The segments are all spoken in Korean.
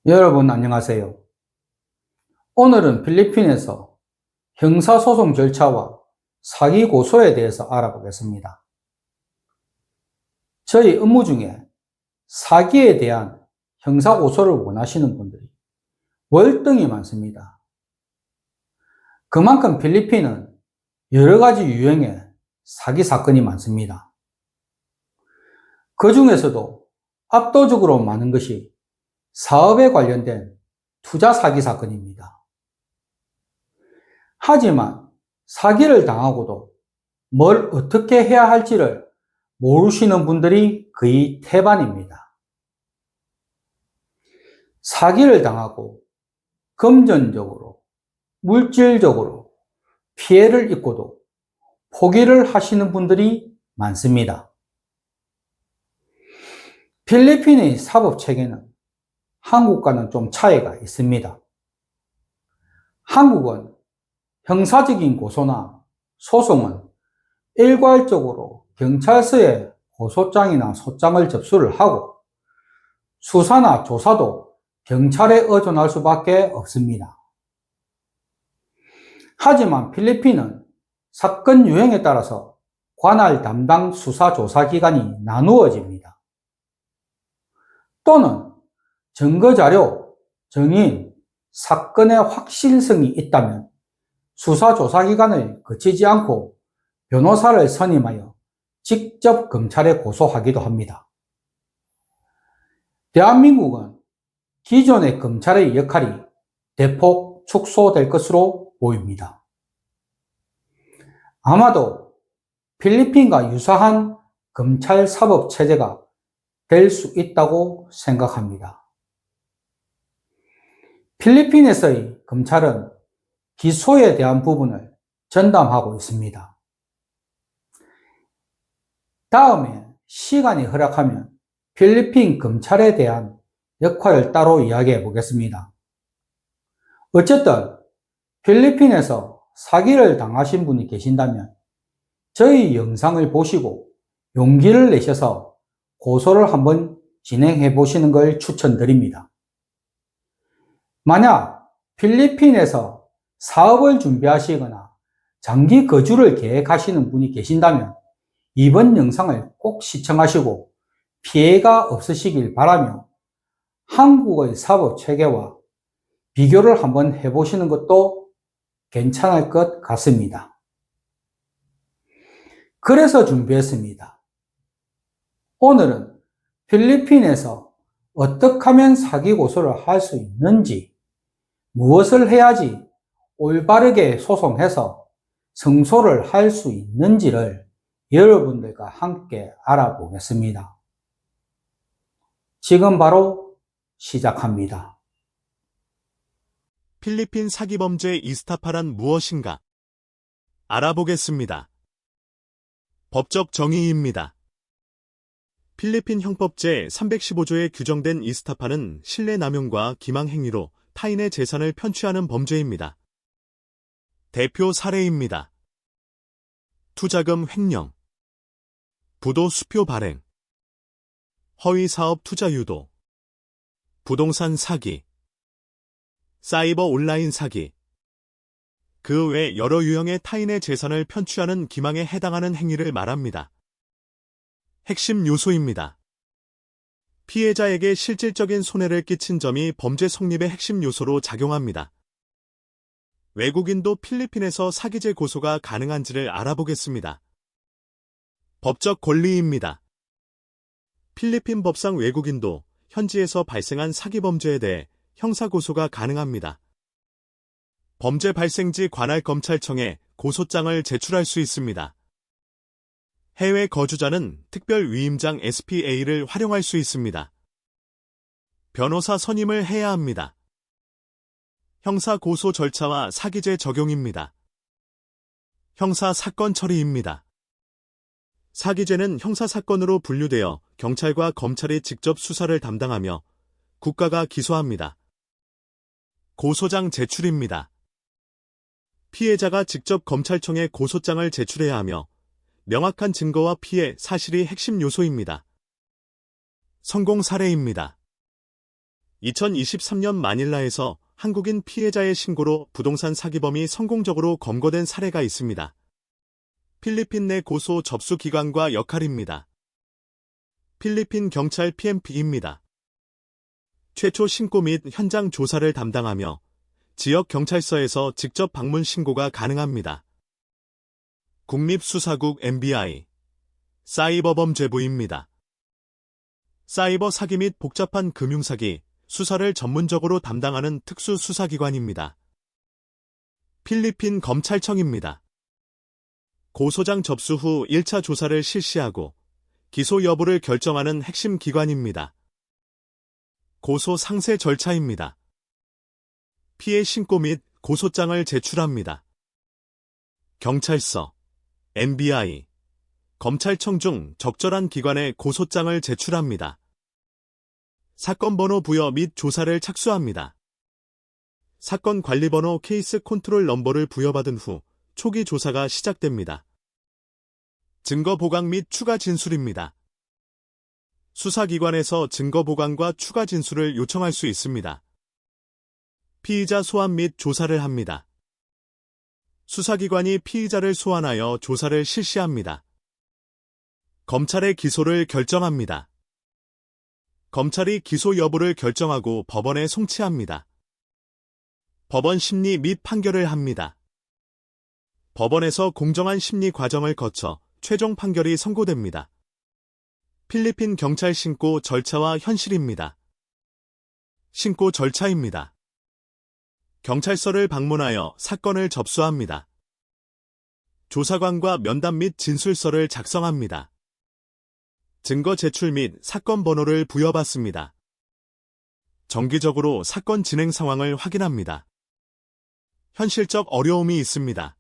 여러분 안녕하세요. 오늘은 필리핀에서 형사소송 절차와 사기 고소에 대해서 알아보겠습니다. 저희 업무 중에 사기에 대한 형사 고소를 원하시는 분들이 월등히 많습니다. 그만큼 필리핀은 여러 가지 유형의 사기 사건이 많습니다. 그 중에서도 압도적으로 많은 것이 사업에 관련된 투자 사기 사건입니다. 하지만 사기를 당하고도 뭘 어떻게 해야 할지를 모르시는 분들이 거의 태반입니다. 사기를 당하고 금전적으로, 물질적으로 피해를 입고도 포기를 하시는 분들이 많습니다. 필리핀의 사법 체계는 한국과는 좀 차이가 있습니다. 한국은 형사적인 고소나 소송은 일괄적으로 경찰서에 고소장이나 소장을 접수를 하고 수사나 조사도 경찰에 의존할 수밖에 없습니다. 하지만 필리핀은 사건 유형에 따라서 관할 담당 수사 조사 기관이 나누어집니다. 또는 증거자료, 증인, 사건의 확실성이 있다면 수사조사기관을 거치지 않고 변호사를 선임하여 직접 검찰에 고소하기도 합니다. 대한민국은 기존의 검찰의 역할이 대폭 축소될 것으로 보입니다. 아마도 필리핀과 유사한 검찰 사법 체제가 될 수 있다고 생각합니다. 필리핀에서의 검찰은 기소에 대한 부분을 전담하고 있습니다. 다음에 시간이 허락하면 필리핀 검찰에 대한 역할을 따로 이야기해 보겠습니다. 어쨌든 필리핀에서 사기를 당하신 분이 계신다면 저희 영상을 보시고 용기를 내셔서 고소를 한번 진행해 보시는 걸 추천드립니다. 만약 필리핀에서 사업을 준비하시거나 장기 거주를 계획하시는 분이 계신다면 이번 영상을 꼭 시청하시고 피해가 없으시길 바라며 한국의 사법 체계와 비교를 한번 해보시는 것도 괜찮을 것 같습니다. 그래서 준비했습니다. 오늘은 필리핀에서 어떻게 하면 사기 고소를 할 수 있는지, 무엇을 해야지 올바르게 소송해서 승소를 할 수 있는지를 여러분들과 함께 알아보겠습니다. 지금 바로 시작합니다. 필리핀 사기범죄 이스타파란 무엇인가? 알아보겠습니다. 법적 정의입니다. 필리핀 형법 제315조에 규정된 이스타파는 신뢰남용과 기망행위로 타인의 재산을 편취하는 범죄입니다. 대표 사례입니다. 투자금 횡령, 부도 수표 발행, 허위사업 투자 유도, 부동산 사기, 사이버 온라인 사기, 그 외 여러 유형의 타인의 재산을 편취하는 기망에 해당하는 행위를 말합니다. 핵심 요소입니다. 피해자에게 실질적인 손해를 끼친 점이 범죄 성립의 핵심 요소로 작용합니다. 외국인도 필리핀에서 사기죄 고소가 가능한지를 알아보겠습니다. 법적 권리입니다. 필리핀 법상 외국인도 현지에서 발생한 사기 범죄에 대해 형사고소가 가능합니다. 범죄 발생지 관할 검찰청에 고소장을 제출할 수 있습니다. 해외 거주자는 특별위임장 SPA를 활용할 수 있습니다. 변호사 선임을 해야 합니다. 형사고소 절차와 사기죄 적용입니다. 형사사건 처리입니다. 사기죄는 형사사건으로 분류되어 경찰과 검찰이 직접 수사를 담당하며 국가가 기소합니다. 고소장 제출입니다. 피해자가 직접 검찰청에 고소장을 제출해야 하며 명확한 증거와 피해 사실이 핵심 요소입니다. 성공 사례입니다. 2023년 마닐라에서 한국인 피해자의 신고로 부동산 사기범이 성공적으로 검거된 사례가 있습니다. 필리핀 내 고소 접수 기관과 역할입니다. 필리핀 경찰 PMP입니다. 최초 신고 및 현장 조사를 담당하며 지역 경찰서에서 직접 방문 신고가 가능합니다. 국립수사국 NBI 사이버범죄부입니다. 사이버 사기 및 복잡한 금융사기, 수사를 전문적으로 담당하는 특수수사기관입니다. 필리핀 검찰청입니다. 고소장 접수 후 1차 조사를 실시하고 기소 여부를 결정하는 핵심 기관입니다. 고소 상세 절차입니다. 피해 신고 및 고소장을 제출합니다. 경찰서, NBI, 검찰청 중 적절한 기관에 고소장을 제출합니다. 사건 번호 부여 및 조사를 착수합니다. 사건 관리번호 케이스 컨트롤 넘버를 부여받은 후 초기 조사가 시작됩니다. 증거 보강 및 추가 진술입니다. 수사기관에서 증거 보강과 추가 진술을 요청할 수 있습니다. 피의자 소환 및 조사를 합니다. 수사기관이 피의자를 소환하여 조사를 실시합니다. 검찰의 기소를 결정합니다. 검찰이 기소 여부를 결정하고 법원에 송치합니다. 법원 심리 및 판결을 합니다. 법원에서 공정한 심리 과정을 거쳐 최종 판결이 선고됩니다. 필리핀 경찰 신고 절차와 현실입니다. 신고 절차입니다. 경찰서를 방문하여 사건을 접수합니다. 조사관과 면담 및 진술서를 작성합니다. 증거 제출 및 사건 번호를 부여받습니다. 정기적으로 사건 진행 상황을 확인합니다. 현실적 어려움이 있습니다.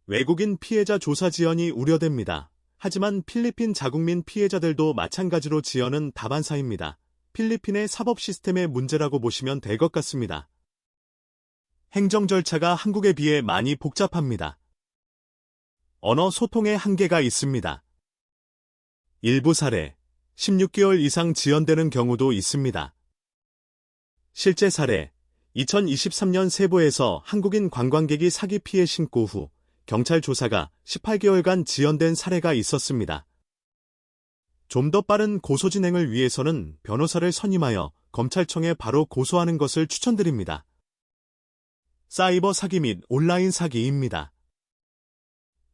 외국인 피해자 조사 지연이 우려됩니다. 하지만 필리핀 자국민 피해자들도 마찬가지로 지연은 다반사입니다. 필리핀의 사법 시스템의 문제라고 보시면 될 것 같습니다. 행정 절차가 한국에 비해 많이 복잡합니다. 언어 소통의 한계가 있습니다. 일부 사례, 16개월 이상 지연되는 경우도 있습니다. 실제 사례, 2023년 세부에서 한국인 관광객이 사기 피해 신고 후 경찰 조사가 18개월간 지연된 사례가 있었습니다. 좀 더 빠른 고소 진행을 위해서는 변호사를 선임하여 검찰청에 바로 고소하는 것을 추천드립니다. 사이버 사기 및 온라인 사기입니다.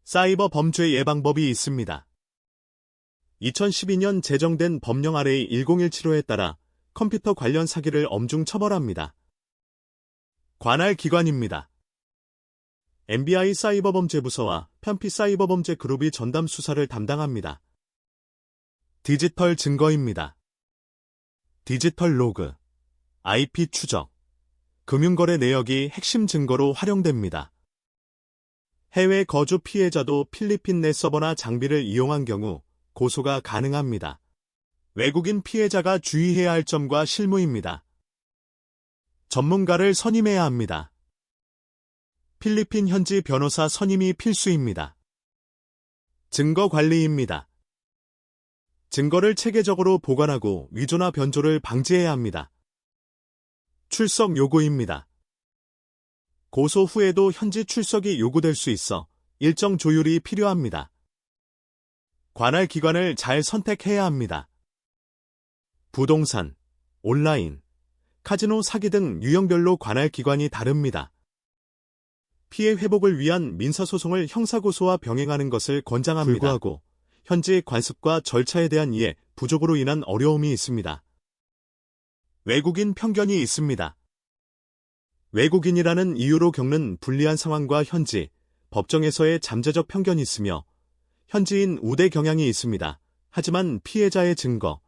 사이버 범죄 예방법이 있습니다. 2012년 제정된 법령 RA 1017호에 따라 컴퓨터 관련 사기를 엄중 처벌합니다. 관할 기관입니다. NBI 사이버범죄부서와 편피 사이버범죄 그룹이 전담 수사를 담당합니다. 디지털 증거입니다. 디지털 로그, IP 추적, 금융거래 내역이 핵심 증거로 활용됩니다. 해외 거주 피해자도 필리핀 내 서버나 장비를 이용한 경우 고소가 가능합니다. 외국인 피해자가 주의해야 할 점과 실무입니다. 전문가를 선임해야 합니다. 필리핀 현지 변호사 선임이 필수입니다. 증거 관리입니다. 증거를 체계적으로 보관하고 위조나 변조를 방지해야 합니다. 출석 요구입니다. 고소 후에도 현지 출석이 요구될 수 있어 일정 조율이 필요합니다. 관할 기관을 잘 선택해야 합니다. 부동산, 온라인, 카지노 사기 등 유형별로 관할 기관이 다릅니다. 피해 회복을 위한 민사소송을 형사고소와 병행하는 것을 권장합니다. 불구하고 현지 관습과 절차에 대한 이해 부족으로 인한 어려움이 있습니다. 외국인 편견이 있습니다. 외국인이라는 이유로 겪는 불리한 상황과 현지, 법정에서의 잠재적 편견이 있으며 현지인 우대 경향이 있습니다. 하지만 피해자의 증거,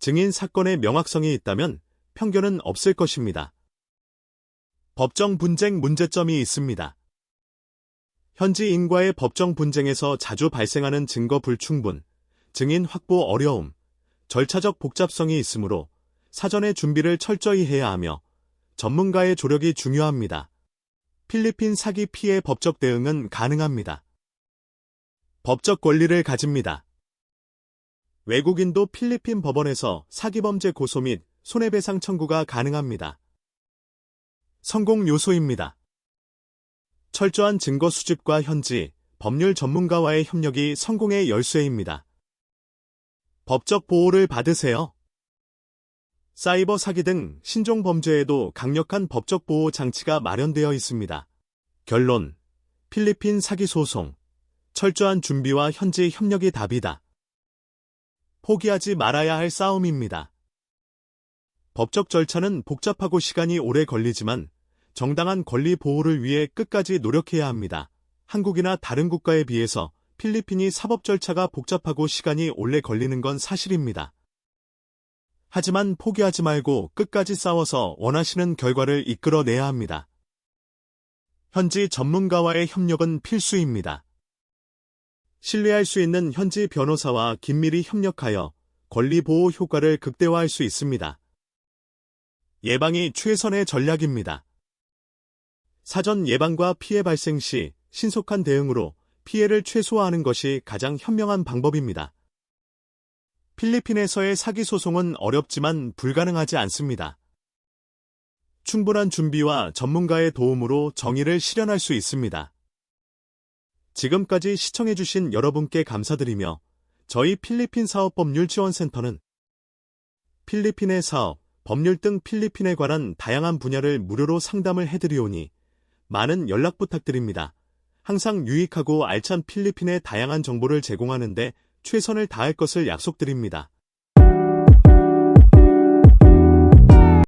증인 사건의 명확성이 있다면 편견은 없을 것입니다. 법정 분쟁 문제점이 있습니다. 현지인과의 법정 분쟁에서 자주 발생하는 증거 불충분, 증인 확보 어려움, 절차적 복잡성이 있으므로 사전에 준비를 철저히 해야 하며 전문가의 조력이 중요합니다. 필리핀 사기 피해 법적 대응은 가능합니다. 법적 권리를 가집니다. 외국인도 필리핀 법원에서 사기범죄 고소 및 손해배상 청구가 가능합니다. 성공 요소입니다. 철저한 증거 수집과 현지, 법률 전문가와의 협력이 성공의 열쇠입니다. 법적 보호를 받으세요. 사이버 사기 등 신종 범죄에도 강력한 법적 보호 장치가 마련되어 있습니다. 결론, 필리핀 사기 소송, 철저한 준비와 현지 협력이 답이다. 포기하지 말아야 할 싸움입니다. 법적 절차는 복잡하고 시간이 오래 걸리지만 정당한 권리 보호를 위해 끝까지 노력해야 합니다. 한국이나 다른 국가에 비해서 필리핀이 사법 절차가 복잡하고 시간이 오래 걸리는 건 사실입니다. 하지만 포기하지 말고 끝까지 싸워서 원하시는 결과를 이끌어내야 합니다. 현지 전문가와의 협력은 필수입니다. 신뢰할 수 있는 현지 변호사와 긴밀히 협력하여 권리 보호 효과를 극대화할 수 있습니다. 예방이 최선의 전략입니다. 사전 예방과 피해 발생 시 신속한 대응으로 피해를 최소화하는 것이 가장 현명한 방법입니다. 필리핀에서의 사기 소송은 어렵지만 불가능하지 않습니다. 충분한 준비와 전문가의 도움으로 정의를 실현할 수 있습니다. 지금까지 시청해주신 여러분께 감사드리며 저희 필리핀 사업법률지원센터는 필리핀의 사업, 법률 등 필리핀에 관한 다양한 분야를 무료로 상담을 해드리오니 많은 연락 부탁드립니다. 항상 유익하고 알찬 필리핀의 다양한 정보를 제공하는 데 최선을 다할 것을 약속드립니다.